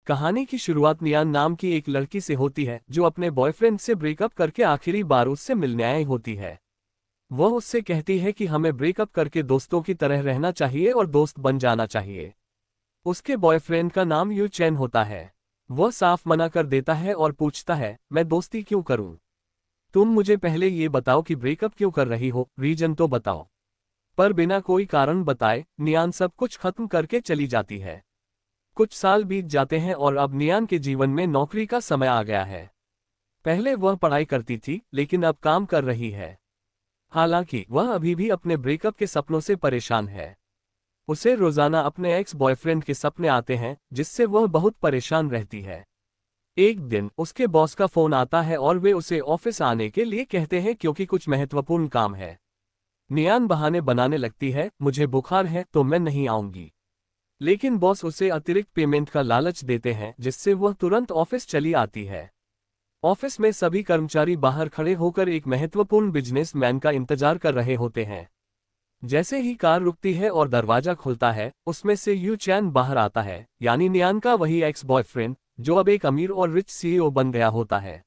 कहानी की शुरुआत नियान नाम की एक लड़की से होती है जो अपने बॉयफ्रेंड से ब्रेकअप करके आखिरी बार उससे मिलने आई होती है। वह उससे कहती है कि हमें ब्रेकअप करके दोस्तों की तरह रहना चाहिए और दोस्त बन जाना चाहिए। उसके बॉयफ्रेंड का नाम यू चैन होता है। वह साफ मना कर देता है और पूछता है, मैं दोस्ती क्यों करूं? तुम मुझे पहले ये बताओ कि ब्रेकअप क्यों कर रही हो, रीजन तो बताओ। पर बिना कोई कारण बताए नियान सब कुछ खत्म करके चली जाती है। कुछ साल बीत जाते हैं और अब नियान के जीवन में नौकरी का समय आ गया है। पहले वह पढ़ाई करती थी लेकिन अब काम कर रही है। हालांकि वह अभी भी अपने ब्रेकअप के सपनों से परेशान है। उसे रोजाना अपने एक्स बॉयफ्रेंड के सपने आते हैं जिससे वह बहुत परेशान रहती है। एक दिन उसके बॉस का फोन आता है और वे उसे ऑफिस आने के लिए कहते हैं क्योंकि कुछ महत्वपूर्ण काम है। नियान बहाने बनाने लगती है, मुझे बुखार है तो मैं नहीं आऊंगी। लेकिन बॉस उसे अतिरिक्त पेमेंट का लालच देते हैं जिससे वह तुरंत ऑफिस चली आती है। ऑफिस में सभी कर्मचारी बाहर खड़े होकर एक महत्वपूर्ण बिजनेसमैन का इंतजार कर रहे होते हैं। जैसे ही कार रुकती है और दरवाजा खुलता है, उसमें से यू चैन बाहर आता है, यानी नियान का वही एक्स बॉयफ्रेंड जो अब एक अमीर और रिच सीईओ बन गया होता है।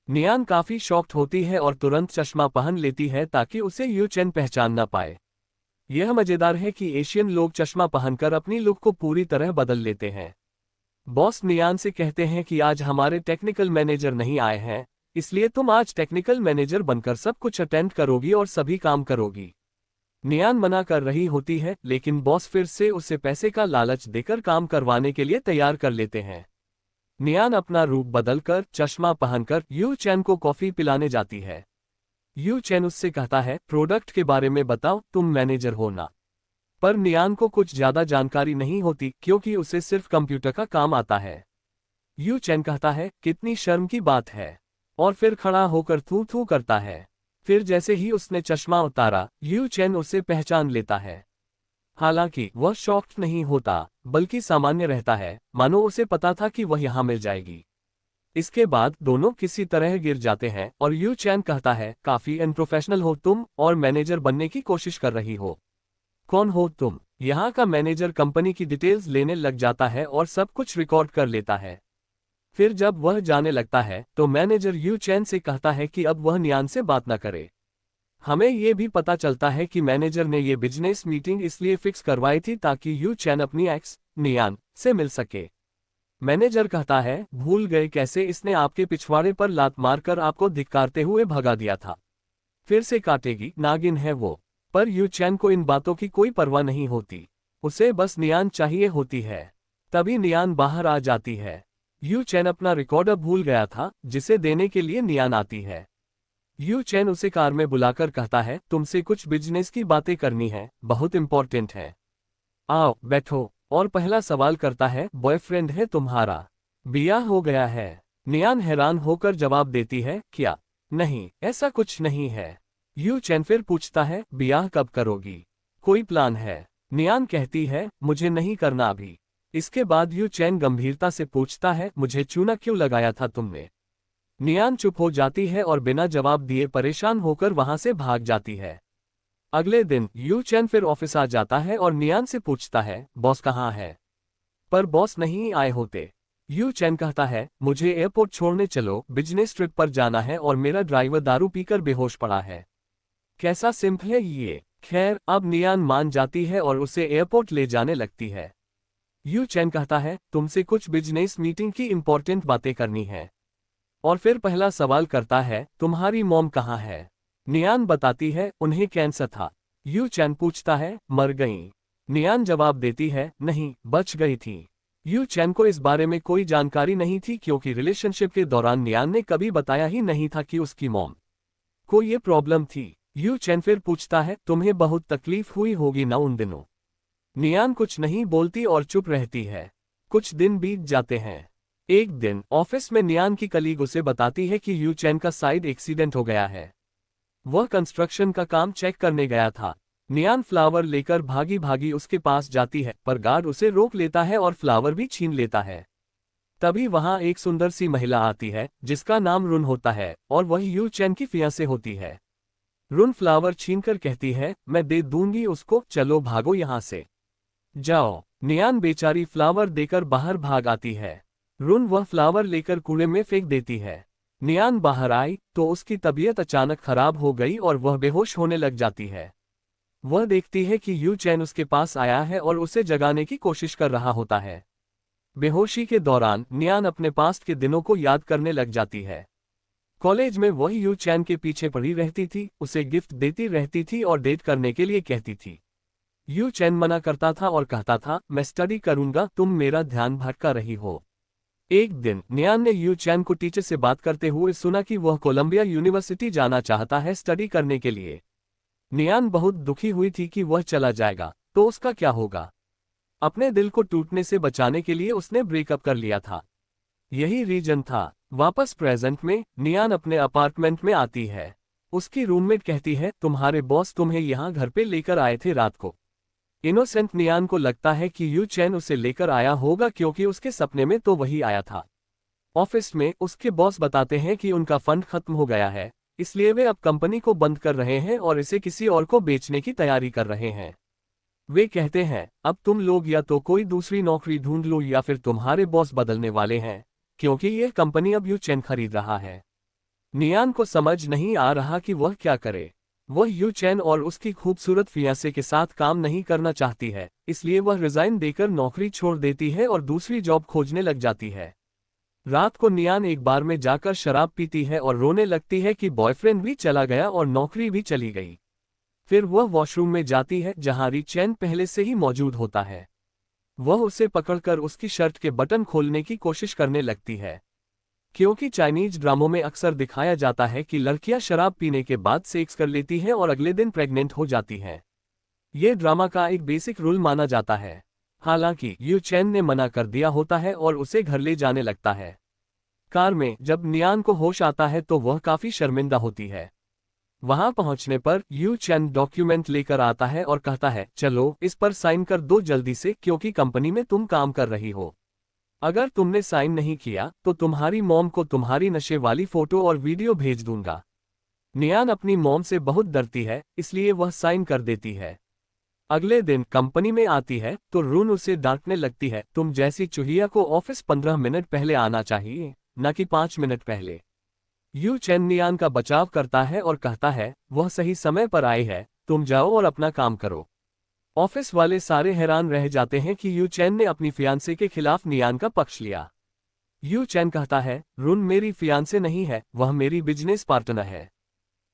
नियान काफी शॉक्ड होती है और तुरंत चश्मा पहन लेती है ताकि उसे यू चैन पहचान न पाए। यह मजेदार है कि एशियन लोग चश्मा पहनकर अपनी लुक को पूरी तरह बदल लेते हैं। बॉस नियान से कहते हैं कि आज हमारे टेक्निकल मैनेजर नहीं आए हैं, इसलिए तुम आज टेक्निकल मैनेजर बनकर सब कुछ अटेंड करोगी और सभी काम करोगी। नियान मना कर रही होती है लेकिन बॉस फिर से उसे पैसे का लालच देकर काम करवाने के लिए तैयार कर लेते हैं। नियान अपना रूप बदलकर चश्मा पहनकर यू चैन को कॉफी पिलाने जाती है। यू चैन उससे कहता है, प्रोडक्ट के बारे में बताओ, तुम मैनेजर हो ना। पर नियान को कुछ ज्यादा जानकारी नहीं होती क्योंकि उसे सिर्फ कंप्यूटर का काम आता है। यू चैन कहता है, कितनी शर्म की बात है, और फिर खड़ा होकर थू थू करता है। फिर जैसे ही उसने चश्मा उतारा, यू चैन उसे पहचान लेता है। हालांकि वह शॉक्ड नहीं होता, बल्कि सामान्य रहता है, मानो उसे पता था कि वह यहां मिल जाएगी। इसके बाद दोनों किसी तरह गिर जाते हैं और यू चैन कहता है, काफी अनप्रोफेशनल हो तुम और मैनेजर बनने की कोशिश कर रही हो। कौन हो तुम? यहाँ का मैनेजर कंपनी की डिटेल्स लेने लग जाता है और सब कुछ रिकॉर्ड कर लेता है। फिर जब वह जाने लगता है तो मैनेजर यू चैन से कहता है कि अब वह नियान से बात न करे। हमें ये भी पता चलता है कि मैनेजर ने ये बिजनेस मीटिंग इसलिए फिक्स करवाई थी ताकि यू चैन अपनी एक्स नियान से मिल सके। मैनेजर कहता है, भूल गए कैसे इसने आपके पिछवाड़े पर लात मारकर आपको धिक्कारते हुए भगा दिया था। फिर से काटेगी, नागिन है वो। पर यू चैन को इन बातों की कोई परवाह नहीं होती, उसे बस नियान चाहिए होती है। तभी नियान बाहर आ जाती है। यू चैन अपना रिकॉर्डर भूल गया था जिसे देने के लिए नियान आती है। यू चैन उसे कार में बुलाकर कहता है, तुमसे कुछ बिजनेस की बातें करनी है, बहुत इंपॉर्टेंट है। आओ बैठो। और पहला सवाल करता है, बॉयफ्रेंड है तुम्हारा? ब्याह हो गया है? नियान हैरान होकर जवाब देती है, क्या? नहीं, ऐसा कुछ नहीं है। यू चैन फिर पूछता है, ब्याह कब करोगी? कोई प्लान है? नियान कहती है, मुझे नहीं करना अभी। इसके बाद यू चैन गंभीरता से पूछता है, मुझे चूना क्यों लगाया था तुमने? नियान चुप हो जाती है और बिना जवाब दिए परेशान होकर वहां से भाग जाती है। अगले दिन यू चैन फिर ऑफिस आ जाता है और नियान से पूछता है, बॉस कहाँ है? पर बॉस नहीं आए होते। यू चैन कहता है, मुझे एयरपोर्ट छोड़ने चलो, बिजनेस ट्रिप पर जाना है और मेरा ड्राइवर दारू पीकर बेहोश पड़ा है। कैसा सिंपल है ये। खैर, अब नियान मान जाती है और उसे एयरपोर्ट ले जाने लगती है। यू चैन कहता है, तुमसे कुछ बिजनेस मीटिंग की इंपॉर्टेंट बातें करनी है। और फिर पहला सवाल करता है, तुम्हारी मॉम कहाँ है? नियान बताती है, उन्हें कैंसर था। यू चैन पूछता है, मर गईं? नियान जवाब देती है, नहीं, बच गई थी। यू चैन को इस बारे में कोई जानकारी नहीं थी क्योंकि रिलेशनशिप के दौरान नियान ने कभी बताया ही नहीं था कि उसकी मॉम को ये प्रॉब्लम थी। यू चैन फिर पूछता है, तुम्हें बहुत तकलीफ हुई होगी ना उन दिनों? नियान कुछ नहीं बोलती और चुप रहती है। कुछ दिन बीत जाते हैं। एक दिन ऑफिस में नियान की कलीग उसे बताती है कि यू चैन का साइड एक्सीडेंट हो गया है। वह कंस्ट्रक्शन का काम चेक करने गया था। नियान फ्लावर लेकर भागी भागी उसके पास जाती है पर गार्ड उसे रोक लेता है और फ्लावर भी छीन लेता है। तभी वहां एक सुंदर सी महिला आती है जिसका नाम रुन होता है और वही यू चैन की फियांसे होती है। रुन फ्लावर छीनकर कहती है, मैं दे दूंगी उसको, चलो भागो यहां से। जाओ। नियान बेचारी फ्लावर देकर बाहर भाग आती है। रुन वह फ्लावर लेकर कूड़े में फेंक देती है। नियान बाहर आई तो उसकी तबीयत अचानक खराब हो गई और वह बेहोश होने लग जाती है। वह देखती है कि यू चैन उसके पास आया है और उसे जगाने की कोशिश कर रहा होता है। बेहोशी के दौरान नियान अपने पास्ट के दिनों को याद करने लग जाती है। कॉलेज में वह यू चैन के पीछे पड़ी रहती थी, उसे गिफ्ट देती रहती थी और डेट करने के लिए कहती थी। यू चैन मना करता था और कहता था, मैं स्टडी करूंगा, तुम मेरा ध्यान भटका रही हो। एक दिन नियान ने यू चैन को टीचर से बात करते हुए सुना कि वह कोलंबिया यूनिवर्सिटी जाना चाहता है स्टडी करने के लिए। नियान बहुत दुखी हुई थी कि वह चला जाएगा तो उसका क्या होगा। अपने दिल को टूटने से बचाने के लिए उसने ब्रेकअप कर लिया था। यही रीजन था। वापस प्रेजेंट में नियान अपने अपार्टमेंट में आती है। उसकी रूममेट कहती है, तुम्हारे बॉस तुम्हें यहाँ घर पे लेकर आए थे रात को। इनोसेंट नियान को लगता है कि यू चैन उसे लेकर आया होगा क्योंकि उसके सपने में तो वही आया था। ऑफिस में उसके बॉस बताते हैं कि उनका फंड खत्म हो गया है, इसलिए वे अब कंपनी को बंद कर रहे हैं और इसे किसी और को बेचने की तैयारी कर रहे हैं। वे कहते हैं, अब तुम लोग या तो कोई दूसरी नौकरी ढूंढ लो या फिर तुम्हारे बॉस बदलने वाले हैं, क्योंकि यह कंपनी अब यू चैन खरीद रहा है। नियान को समझ नहीं आ रहा कि वह क्या करे। वह यू चैन और उसकी खूबसूरत फियांसे के साथ काम नहीं करना चाहती है, इसलिए वह रिजाइन देकर नौकरी छोड़ देती है और दूसरी जॉब खोजने लग जाती है। रात को नियान एक बार में जाकर शराब पीती है और रोने लगती है कि बॉयफ्रेंड भी चला गया और नौकरी भी चली गई। फिर वह वॉशरूम में जाती है जहां री चैन पहले से ही मौजूद होता है। वह उसे पकड़कर उसकी शर्ट के बटन खोलने की कोशिश करने लगती है। क्योंकि चाइनीज ड्रामों में अक्सर दिखाया जाता है कि लड़कियां शराब पीने के बाद सेक्स कर लेती हैं और अगले दिन प्रेग्नेंट हो जाती हैं। ये ड्रामा का एक बेसिक रूल माना जाता है। हालांकि यू चैन ने मना कर दिया होता है और उसे घर ले जाने लगता है। कार में जब नियान को होश आता है तो वह काफी शर्मिंदा होती है। वहां पहुंचने पर यू चैन डॉक्यूमेंट लेकर आता है और कहता है, चलो इस पर साइन कर दो जल्दी से, क्योंकि कंपनी में तुम काम कर रही हो। अगर तुमने साइन नहीं किया तो तुम्हारी मॉम को तुम्हारी नशे वाली फोटो और वीडियो भेज दूंगा। नियान अपनी मॉम से बहुत डरती है, इसलिए वह साइन कर देती है। अगले दिन कंपनी में आती है तो रून उसे डांटने लगती है, तुम जैसी चूहिया को ऑफिस 15 मिनट पहले आना चाहिए, न कि 5 मिनट पहले। यू चैन नियान का बचाव करता है और कहता है, वह सही समय पर आई है, तुम जाओ और अपना काम करो। ऑफिस वाले सारे हैरान रह जाते हैं कि यू चैन ने अपनी फियांसे के खिलाफ नियान का पक्ष लिया। यू चैन कहता है, रुन मेरी फियांसे नहीं है, वह मेरी बिजनेस पार्टनर है।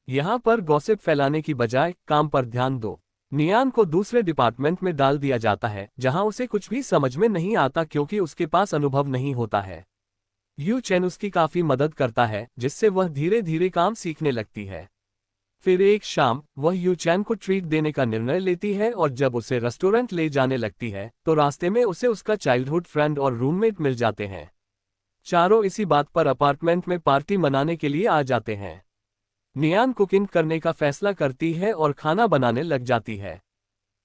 यहाँ पर गॉसिप फैलाने की बजाय काम पर ध्यान दो। नियान को दूसरे डिपार्टमेंट में डाल दिया जाता है जहां उसे कुछ भी समझ में नहीं आता क्योंकि उसके पास अनुभव नहीं होता है। यू चैन उसकी काफी मदद करता है जिससे वह धीरे धीरे काम सीखने लगती है। फिर एक शाम वह यू चैन को ट्रीट देने का निर्णय लेती है और जब उसे रेस्टोरेंट ले जाने लगती है तो रास्ते में उसे उसका चाइल्डहुड फ्रेंड और रूममेट मिल जाते हैं। चारों इसी बात पर अपार्टमेंट में पार्टी मनाने के लिए आ जाते हैं। नियान कुकिंग करने का फैसला करती है और खाना बनाने लग जाती है।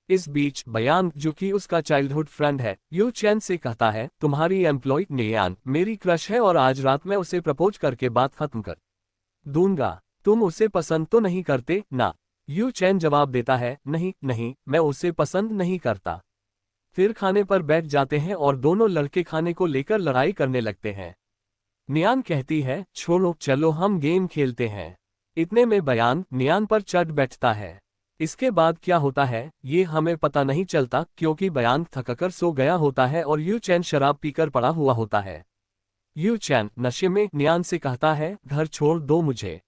इस बीच बयान, जो कि उसका चाइल्डहुड फ्रेंड है, यू चैन से कहता है, तुम्हारी एम्प्लॉय नियान मेरी क्रश है और आज रात मैं उसे प्रपोज करके बात खत्म कर दूंगा। तुम उसे पसंद तो नहीं करते ना? यू चैन जवाब देता है, नहीं नहीं, मैं उसे पसंद नहीं करता। फिर खाने पर बैठ जाते हैं और दोनों लड़के खाने को लेकर लड़ाई करने लगते हैं। नियान कहती है, छोड़ो चलो हम गेम खेलते हैं। इतने में बयान नियान पर चढ़ बैठता है। इसके बाद क्या होता है ये हमें पता नहीं चलता क्योंकि बयान थककर सो गया होता है और यू चैन शराब पीकर पड़ा हुआ होता है। यू चैन नशे में नियान से कहता है, घर छोड़ दो मुझे।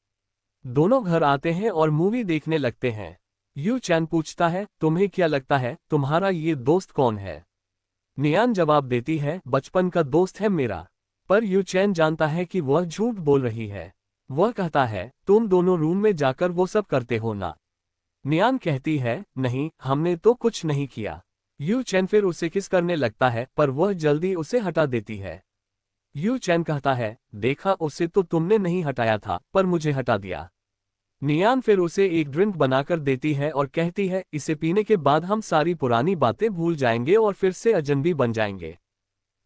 दोनों घर आते हैं और मूवी देखने लगते हैं। यू चैन पूछता है, तुम्हें क्या लगता है तुम्हारा ये दोस्त कौन है? नियान जवाब देती है, बचपन का दोस्त है मेरा। पर यू चैन जानता है कि वह झूठ बोल रही है। वह कहता है, तुम दोनों रूम में जाकर वो सब करते हो ना? नियान कहती है, नहीं हमने तो कुछ नहीं किया। यू चैन फिर उसे किस करने लगता है पर वह जल्दी उसे हटा देती है। यू चैन कहता है, देखा उसे तो तुमने नहीं हटाया था पर मुझे हटा दिया। नियान फिर उसे एक ड्रिंक बनाकर देती है और कहती है, इसे पीने के बाद हम सारी पुरानी बातें भूल जाएंगे और फिर से अजनबी बन जाएंगे।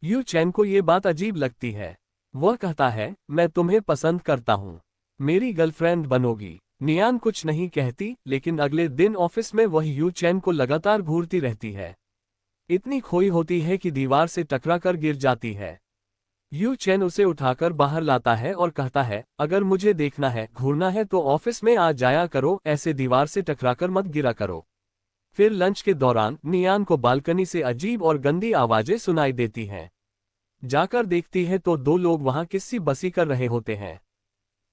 यू चैन को ये बात अजीब लगती है। वह कहता है, मैं तुम्हें पसंद करता हूँ, मेरी गर्लफ्रेंड बनोगी? नियान कुछ नहीं कहती, लेकिन अगले दिन ऑफिस में वह यू चैन को लगातार घूरती रहती है। इतनी खोई होती है कि दीवार से टकराकर गिर जाती है। यू चैन उसे उठाकर बाहर लाता है और कहता है, अगर मुझे देखना है, घूरना है तो ऑफिस में आ जाया करो, ऐसे दीवार से टकराकर मत गिरा करो। फिर लंच के दौरान नियान को बालकनी से अजीब और गंदी आवाजें सुनाई देती हैं। जाकर देखती है तो दो लोग वहां किस्सी बसी कर रहे होते हैं।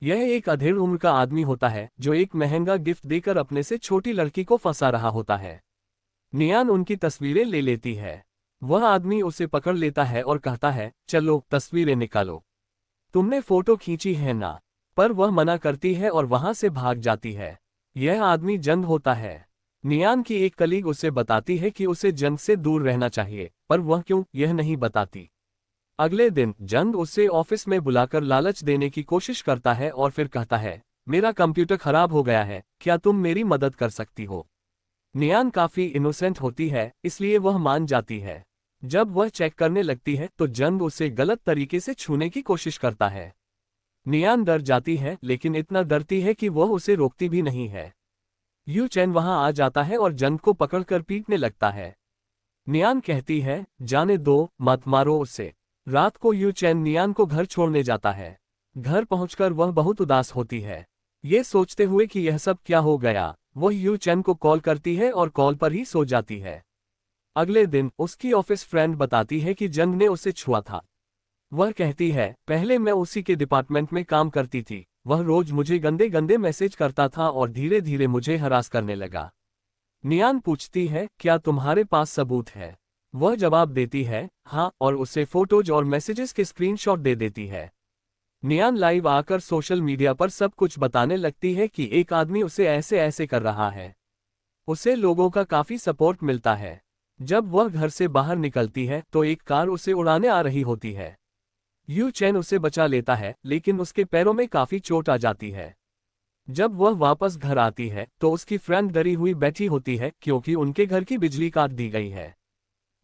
यह एक अधेड़ उम्र का आदमी होता है जो एक महंगा गिफ्ट देकर अपने से छोटी लड़की को फंसा रहा होता है। नियान उनकी तस्वीरें ले लेती है। वह आदमी उसे पकड़ लेता है और कहता है, चलो तस्वीरें निकालो, तुमने फोटो खींची है ना। पर वह मना करती है और वहां से भाग जाती है। यह आदमी जंग होता है। नियान की एक कलीग उसे बताती है कि उसे जंग से दूर रहना चाहिए, पर वह क्यों, यह नहीं बताती। अगले दिन जंग उसे ऑफिस में बुलाकर लालच देने की कोशिश करता है और फिर कहता है, मेरा कंप्यूटर खराब हो गया है, क्या तुम मेरी मदद कर सकती हो। नियान काफी इनोसेंट होती है, इसलिए वह मान जाती है। जब वह चेक करने लगती है तो जंग उसे गलत तरीके से छूने की कोशिश करता है। नियान डर जाती है, लेकिन इतना डरती है कि वह उसे रोकती भी नहीं है। यू चैन वहां आ जाता है और जंग को पकड़कर पीटने लगता है। नियान कहती है, जाने दो, मत मारो उसे। रात को यू चैन नियान को घर छोड़ने जाता है। घर पहुंचकर वह बहुत उदास होती है। ये सोचते हुए कि यह सब क्या हो गया, वह यू चैन को कॉल करती है और कॉल पर ही सो जाती है। अगले दिन उसकी ऑफिस फ्रेंड बताती है कि जंग ने उसे छुआ था। वह कहती है, पहले मैं उसी के डिपार्टमेंट में काम करती थी, वह रोज मुझे गंदे गंदे मैसेज करता था और धीरे धीरे मुझे हरास करने लगा। नियान पूछती है, क्या तुम्हारे पास सबूत है। वह जवाब देती है, हाँ, और उसे फोटोज और मैसेजेस के स्क्रीनशॉट दे देती है। नियान लाइव आकर सोशल मीडिया पर सब कुछ बताने लगती है कि एक आदमी उसे ऐसे ऐसे कर रहा है। उसे लोगों का काफी सपोर्ट मिलता है। जब वह घर से बाहर निकलती है तो एक कार उसे उड़ाने आ रही होती है। यू चैन उसे बचा लेता है, लेकिन उसके पैरों में काफी चोट आ जाती है। जब वह वापस घर आती है तो उसकी फ्रेंड डरी हुई बैठी होती है क्योंकि उनके घर की बिजली काट दी गई है।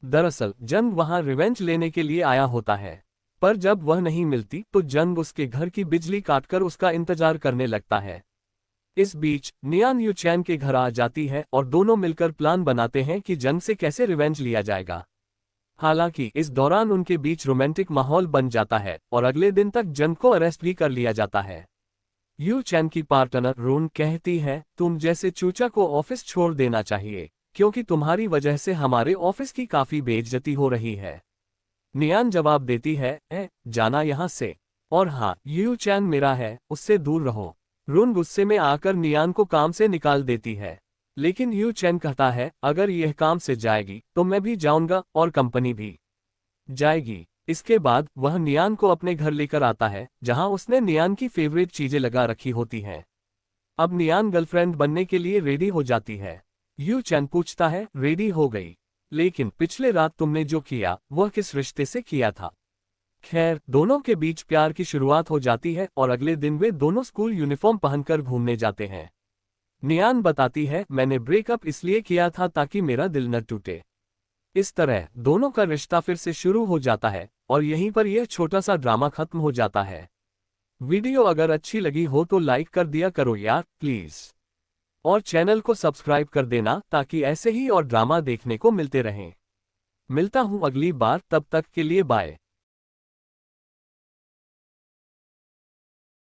दरअसल जंग वहां रिवेंज लेने के लिए आया होता है, पर जब वह नहीं मिलती तो जंग उसके घर की बिजली काटकर उसका इंतजार करने लगता है। इस बीच नियान यू चैन के घर आ जाती है और दोनों मिलकर प्लान बनाते हैं कि जंग से कैसे रिवेंज लिया जाएगा। हालांकि इस दौरान उनके बीच रोमांटिक माहौल बन जाता है और अगले दिन तक जंग को अरेस्ट भी कर लिया जाता है। यू चैन की पार्टनर रून कहती है, तुम जैसे चूचा को ऑफिस छोड़ देना चाहिए, क्योंकि तुम्हारी वजह से हमारे ऑफिस की काफी बेइज्जती हो रही है। नियान जवाब देती है, जाना यहाँ से, और हाँ, यू चैन मेरा है, उससे दूर रहो। रून गुस्से में आकर नियान को काम से निकाल देती है, लेकिन यू चैन कहता है, अगर यह काम से जाएगी तो मैं भी जाऊंगा और कंपनी भी जाएगी। इसके बाद वह नियान को अपने घर लेकर आता है, जहां उसने नियान की फेवरेट चीजें लगा रखी होती हैं। अब नियान गर्लफ्रेंड बनने के लिए रेडी हो जाती है। यू चैन पूछता है, रेडी हो गई, लेकिन पिछले रात तुमने जो किया वह किस रिश्ते से किया था। खैर, दोनों के बीच प्यार की शुरुआत हो जाती है और अगले दिन वे दोनों स्कूल यूनिफॉर्म पहनकर घूमने जाते हैं। नियान बताती है, मैंने ब्रेकअप इसलिए किया था ताकि मेरा दिल न टूटे। इस तरह दोनों का रिश्ता फिर से शुरू हो जाता है और यहीं पर यह छोटा सा ड्रामा खत्म हो जाता है। वीडियो अगर अच्छी लगी हो तो लाइक कर दिया करो यार, प्लीज, और चैनल को सब्सक्राइब कर देना ताकि ऐसे ही और ड्रामा देखने को मिलते रहें। मिलता हूं अगली बार, तब तक के लिए बाय।